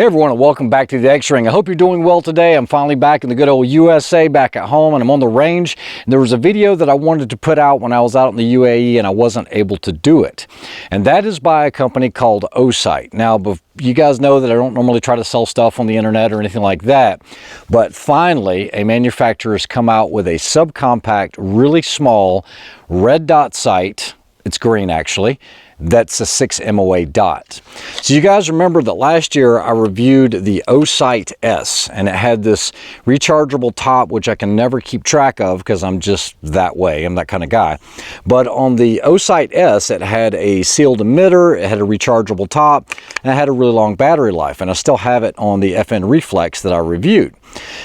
Hey everyone, and welcome back to the X-Ring. I hope you're doing well today. I'm finally back in the good old USA, back at home, and I'm on the range. And there was a video that I wanted to put out when I was out in the UAE and I wasn't able to do it. And that is by a company called Osight. Now, you guys know that I don't normally try to sell stuff on the internet or anything like that, but finally a manufacturer has come out with a subcompact, really small red dot sight. It's green actually. That's a 6 MOA dot. So you guys remember that last year I reviewed the OSight S, and it had this rechargeable top, which I can never keep track of because I'm just that way. I'm that kind of guy. But on the OSight S, it had a sealed emitter, it had a rechargeable top, and it had a really long battery life. And I still have it on the FN Reflex that I reviewed.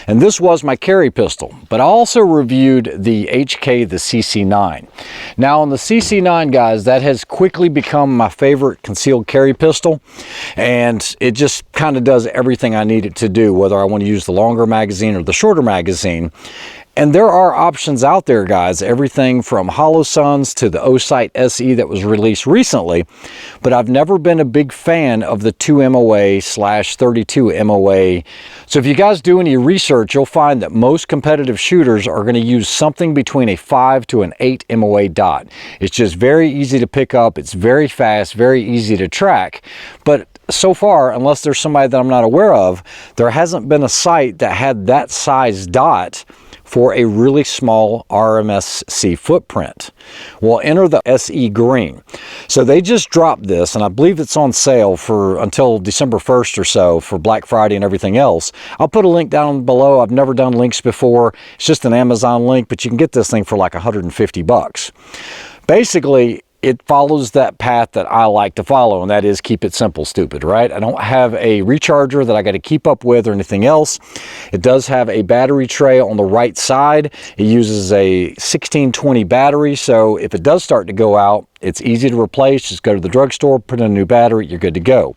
And this was my carry pistol, but I also reviewed the HK, the CC9. Now on the CC9, guys, that has quickly become my favorite concealed carry pistol, and it just kind of does everything I need it to do, whether I want to use the longer magazine or the shorter magazine. And there are options out there, guys, everything from Holosuns to the Osight SE that was released recently, but I've never been a big fan of the 2 MOA/32 MOA. So if you guys do any research, you'll find that most competitive shooters are going to use something between a 5 to an 8 MOA dot. It's just very easy to pick up, it's very fast, very easy to track, but so far, unless there's somebody that I'm not aware of, there hasn't been a sight that had that size dot for a really small RMSC footprint. Well, enter the SE green. So they just dropped this, and I believe it's on sale for until December 1st or so for Black Friday and everything else. I'll put a link down below. I've never done links before. It's just an Amazon link, but you can get this thing for like 150 bucks. Basically, it follows that path that I like to follow, and that is keep it simple, stupid, right? I don't have a recharger that I got to keep up with or anything else. It does have a battery tray on the right side. It uses a 1620 battery, so if it does start to go out, it's easy to replace. Just go to the drugstore, put in a new battery, you're good to go.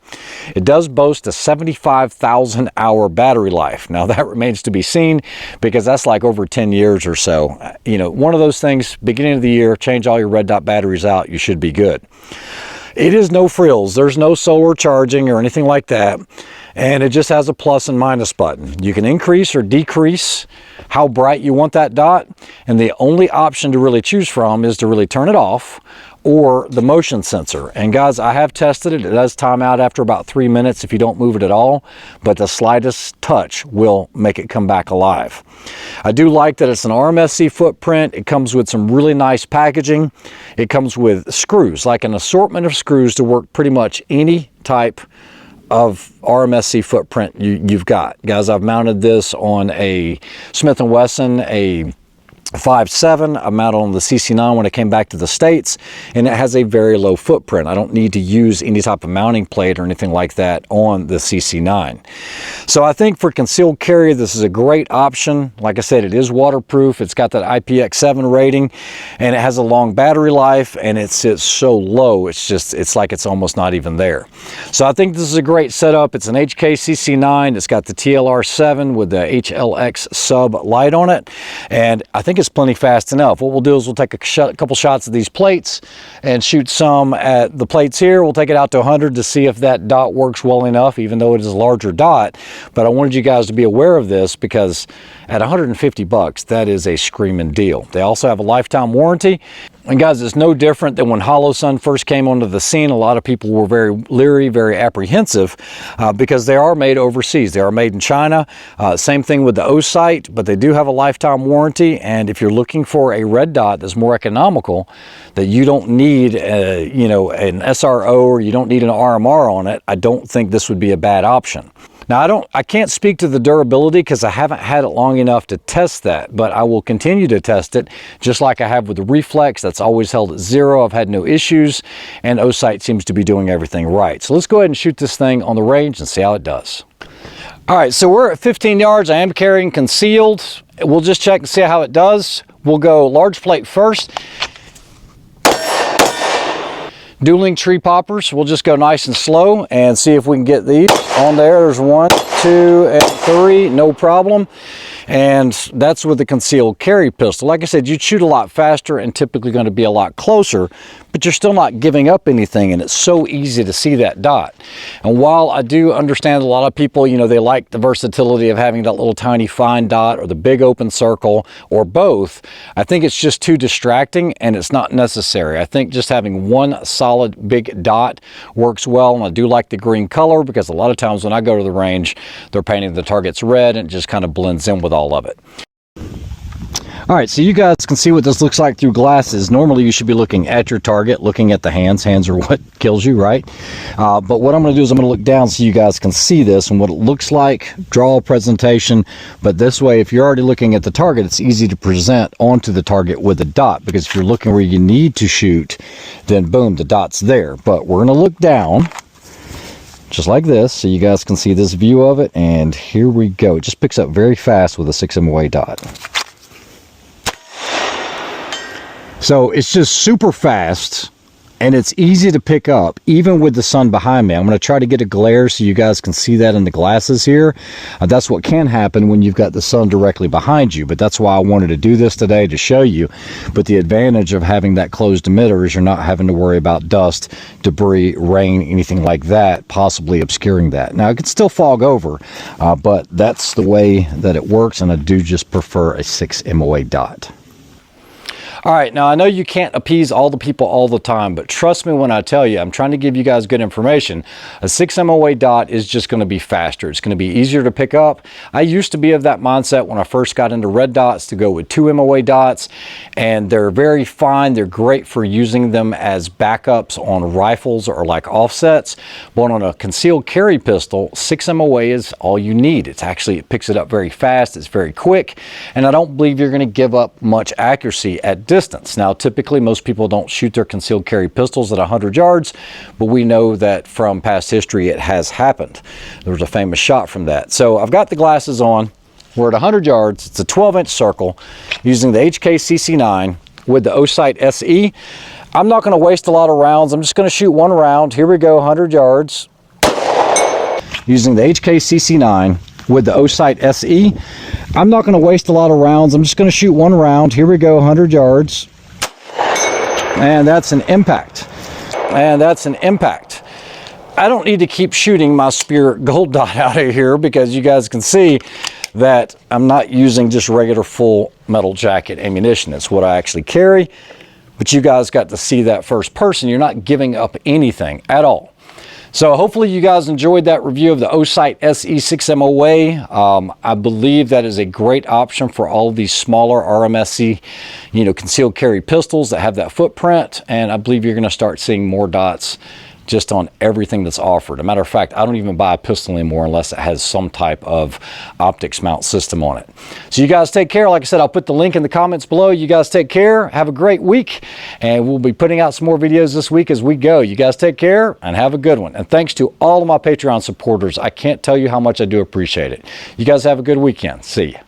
It does boast a 75,000 hour battery life. Now that remains to be seen because that's like over 10 years or so. You know, one of those things, beginning of the year, change all your red dot batteries out, you should be good. It is no frills. There's no solar charging or anything like that. And it just has a plus and minus button. You can increase or decrease how bright you want that dot. And the only option to really choose from is to really turn it off or the motion sensor. And guys, I have tested it. It does time out after about 3 minutes if you don't move it at all, but the slightest touch will make it come back alive. I do like that it's an RMSC footprint. It comes with some really nice packaging. It comes with screws, like an assortment of screws to work pretty much any type of RMSC footprint you've got. Guys, I've mounted this on a Smith & Wesson, a 5.7. I mounted on the CC9 when I came back to the States, and it has a very low footprint. I don't need to use any type of mounting plate or anything like that on the CC9. So I think for concealed carry, this is a great option. Like I said, it is waterproof. It's got that IPX7 rating, and it has a long battery life, and it sits so low, it's like it's almost not even there. So I think this is a great setup. It's an HK CC9. It's got the TLR7 with the HLX sub light on it, and I think it's plenty fast enough. What we'll do is we'll take a couple shots of these plates and shoot some at the plates here. We'll take it out to 100 to see if that dot works well enough, even though it is a larger dot. But I wanted you guys to be aware of this because at 150 bucks, that is a screaming deal. They also have a lifetime warranty. And guys, it's no different than when Holosun first came onto the scene. A lot of people were very leery, very apprehensive because they are made overseas. They are made in China. Same thing with the Osight, but they do have a lifetime warranty. And if you're looking for a red dot that's more economical, that you don't need you know, an SRO or you don't need an RMR on it, I don't think this would be a bad option. Now, I can't speak to the durability because I haven't had it long enough to test that, but I will continue to test it just like I have with the Reflex. That's always held at 0. I've had no issues, and Osight seems to be doing everything right. So let's go ahead and shoot this thing on the range and see how it does. All right, so we're at 15 yards. I am carrying concealed. We'll just check and see how it does. We'll go large plate first. Dueling tree poppers, we'll just go nice and slow and see if we can get these on there. There's 1, 2, and 3, no problem. And that's with the concealed carry pistol. Like I said, you'd shoot a lot faster and typically going to be a lot closer, but you're still not giving up anything, and it's so easy to see that dot. And while I do understand a lot of people, you know, they like the versatility of having that little tiny fine dot or the big open circle or both, I think it's just too distracting and it's not necessary. I think just having one solid big dot works well, and I do like the green color because a lot of times when I go to the range, they're painting the targets red and it just kind of blends in with all of it. All right, so you guys can see what this looks like through glasses. Normally you should be looking at your target, looking at the hands. Hands are what kills you, right? But what I'm going to do is I'm going to look down so you guys can see this and what it looks like, draw a presentation. But this way, if you're already looking at the target, it's easy to present onto the target with a dot, because if you're looking where you need to shoot, then boom, the dot's there. But we're going to look down just like this so you guys can see this view of it, and here we go. It just picks up very fast with a 6 MOA dot. So it's just super fast and it's easy to pick up even with the sun behind me. I'm going to try to get a glare so you guys can see that in the glasses here. That's what can happen when you've got the sun directly behind you, but that's why I wanted to do this today, to show you. But the advantage of having that closed emitter is you're not having to worry about dust, debris, rain, anything like that possibly obscuring that. Now it can still fog over, but that's the way that it works, and I do just prefer a 6 MOA dot. All right, now I know you can't appease all the people all the time, but trust me when I tell you, I'm trying to give you guys good information. A 6 MOA dot is just going to be faster. It's going to be easier to pick up. I used to be of that mindset when I first got into red dots to go with 2 MOA dots, and they're very fine. They're great for using them as backups on rifles or like offsets, but on a concealed carry pistol, 6 MOA is all you need. It picks it up very fast. It's very quick, and I don't believe you're going to give up much accuracy at distance. Now, typically most people don't shoot their concealed carry pistols at 100 yards, but we know that from past history it has happened. There was a famous shot from that. So I've got the glasses on. We're at 100 yards. It's a 12-inch circle using the HK-CC9 with the OSight SE. I'm not going to waste a lot of rounds. I'm just going to shoot one round. Here we go, 100 yards. Using the HK-CC9 with the OSight SE. I'm not going to waste a lot of rounds. I'm just going to shoot one round. Here we go, 100 yards. And that's an impact. And that's an impact. I don't need to keep shooting my Spirit Gold Dot out of here because you guys can see that I'm not using just regular full metal jacket ammunition. It's what I actually carry. But you guys got to see that first person. You're not giving up anything at all. So hopefully you guys enjoyed that review of the OSight SE 6 MOA. I believe that is a great option for all of these smaller RMSC, concealed carry pistols that have that footprint. And I believe you're going to start seeing more dots just on everything that's offered. As a matter of fact, I don't even buy a pistol anymore unless it has some type of optics mount system on it. So you guys take care. Like I said, I'll put the link in the comments below. You guys take care. Have a great week. And we'll be putting out some more videos this week as we go. You guys take care and have a good one. And thanks to all of my Patreon supporters. I can't tell you how much I do appreciate it. You guys have a good weekend. See ya.